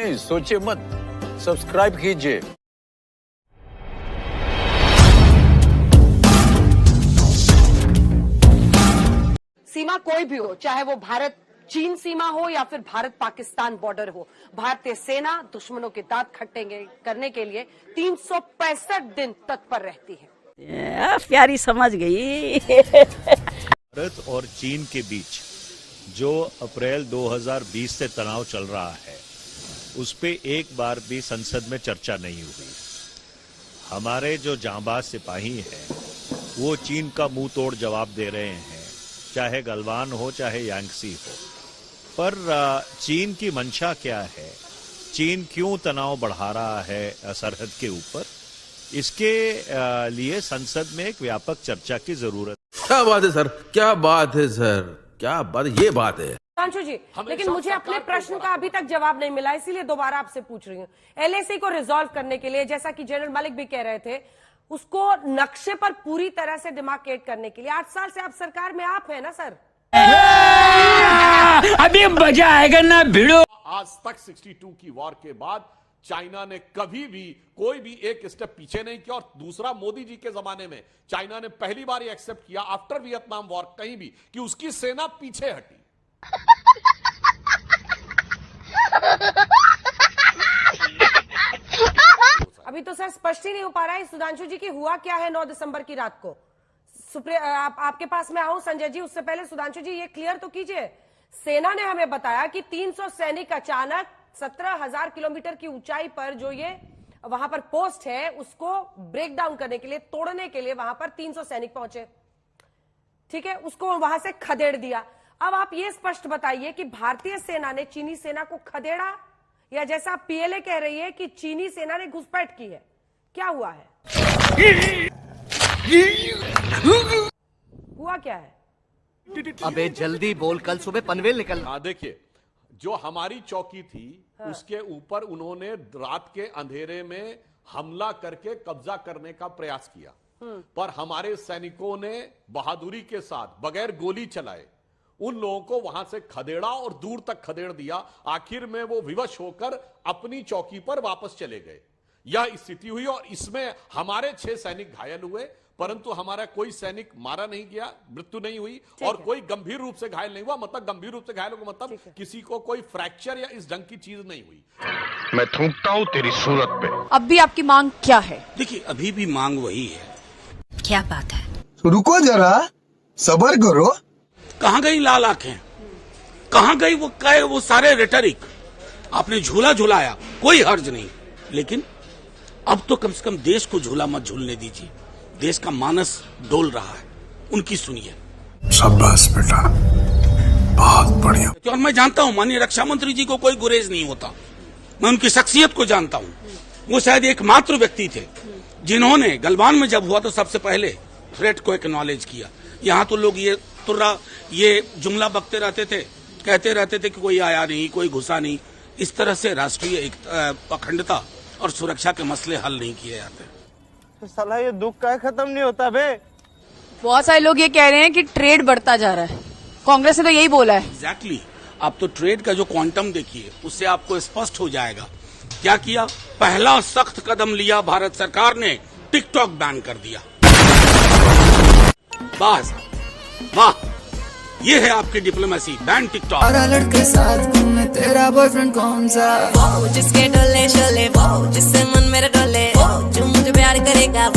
नहीं, सोचिए मत, सब्सक्राइब कीजिए। सीमा कोई भी हो, चाहे वो भारत चीन सीमा हो या फिर भारत पाकिस्तान बॉर्डर हो, भारतीय सेना दुश्मनों के दांत खट्टे करने के लिए 365 दिन तत्पर रहती है। प्यारी समझ गई। भारत और चीन के बीच जो अप्रैल 2020 से तनाव चल रहा है, उस पे एक बार भी संसद में चर्चा नहीं हुई। हमारे जो जांबाज सिपाही हैं, वो चीन का मुंह तोड़ जवाब दे रहे हैं, चाहे गलवान हो चाहे यांगसी हो। पर चीन की मंशा क्या है, चीन क्यों तनाव बढ़ा रहा है सरहद के ऊपर, इसके लिए संसद में एक व्यापक चर्चा की जरूरत। क्या बात है सर, क्या बात है सर, क्या बात, ये बात है सुधांशु जी। लेकिन मुझे अपने प्रश्न का अभी तक जवाब नहीं मिला, इसीलिए दोबारा आपसे पूछ रही हूँ। एलएसी को रिजॉल्व करने के लिए, जैसा कि जनरल मलिक भी कह रहे थे, उसको नक्शे पर पूरी तरह से डिमार्केट करने के लिए 8 साल से आप सरकार में आप है ना सर? अभी मजा आएगा ना भिड़ो। आज तक 62 की वॉर के बाद चाइना ने कभी भी कोई भी एक स्टेप पीछे नहीं किया। और दूसरा, मोदी जी के जमाने में चाइना ने पहली बार ये एक्सेप्ट किया आफ्टर वियतनाम वॉर कहीं भी कि उसकी सेना पीछे हटी। अभी तो सर स्पष्ट ही नहीं हो पा रहा है सुधांशु जी की हुआ क्या है 9 दिसंबर की रात को। आपके पास मैं आऊं संजय जी, उससे पहले सुधांशु जी ये क्लियर तो कीजिए। सेना ने हमें बताया कि 300 सैनिक अचानक 17,000 किलोमीटर की ऊंचाई पर जो ये वहां पर पोस्ट है उसको ब्रेक डाउन करने के लिए, तोड़ने के लिए वहां पर 300 सैनिक पहुंचे। ठीक है, उसको वहां से खदेड़ दिया। अब आप ये स्पष्ट बताइए कि भारतीय सेना ने चीनी सेना को खदेड़ा, या जैसा पीएलए कह रही है कि चीनी सेना ने घुसपैठ की है, क्या हुआ है? हुआ क्या है? अबे जल्दी बोल, कल सुबह पनवेल निकल। हाँ देखिए, जो हमारी चौकी थी उसके ऊपर उन्होंने रात के अंधेरे में हमला करके कब्जा करने का प्रयास किया, पर हमारे सैनिकों ने बहादुरी के साथ बगैर गोली चलाए उन लोगों को वहां से खदेड़ा और दूर तक खदेड़ दिया। आखिर में वो विवश होकर अपनी चौकी पर वापस चले गए। यह स्थिति हुई और इसमें हमारे 6 सैनिक घायल हुए, परंतु हमारा कोई सैनिक मारा नहीं गया, मृत्यु नहीं हुई और कोई गंभीर रूप से घायल नहीं हुआ। मतलब गंभीर रूप से घायल हो मतलब किसी को कोई फ्रैक्चर या इस ढंग की चीज नहीं हुई। मैं थूकता हूं तेरी सूरत पे। अब भी आपकी मांग क्या है? देखिए, अभी भी मांग वही है। क्या बात है? रुको जरा, सब्र करो। कहाँ गई लाल आंखें, कहाँ गई वो सारे रेटरिक? आपने झूला झुलाया, कोई हर्ज नहीं, लेकिन अब तो कम से कम देश को झूला मत झूलने दीजिए। देश का मानस डोल रहा है, उनकी सुनिए। शाबाश बेटा, बहुत बढ़िया। और मैं जानता हूं माननीय रक्षा मंत्री जी को कोई गुरेज नहीं होता, मैं उनकी शख्सियत को जानता हूं। वो शायद एकमात्र व्यक्ति थे जिन्होंने गलवान में जब हुआ तो सबसे पहले थ्रेट को एक्नॉलेज किया। यहाँ तो लोग ये जुमला बकते रहते थे, कहते रहते थे कि कोई आया नहीं, कोई घुसा नहीं। इस तरह से राष्ट्रीय अखंडता और सुरक्षा के मसले हल नहीं किए जाते। तो साला ये दुख का खत्म नहीं होता बे। बहुत सारे लोग ये कह रहे हैं कि ट्रेड बढ़ता जा रहा है, कांग्रेस ने तो यही बोला है। एग्जैक्टली, आप तो ट्रेड का जो क्वांटम देखिए, उससे आपको स्पष्ट हो जाएगा। क्या किया? पहला सख्त कदम लिया भारत सरकार ने, टिकटॉक बैन कर दिया। बस वाह, ये है आपकी डिप्लोमेसी, बैन टिकटॉक। लड़के साथ घूमे, तेरा बॉयफ्रेंड कौन सा? वो जिसके डोले शोले, वो जिससे मन मेरा डोले, वो जो मुझे प्यार करेगा।